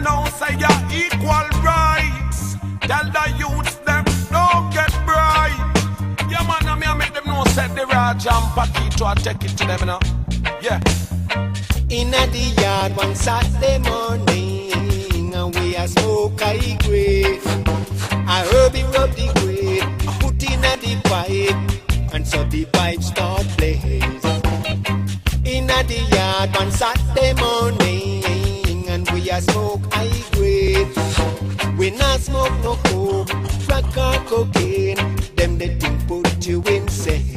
know say ya equal rights. Tell the youths them don't get bright. Yeah man, I me make them know say the Derjah and Paketo I take it to them now. Yeah. Inna the yard one Saturday morning, and we a smoke high grade. I herb him rub the grade, put inna the pipe, and so the pipe start blaze. Inna the yard one Saturday morning, and we a smoke high grade. We not smoke no coke, crack or cocaine. Them they think put you insane.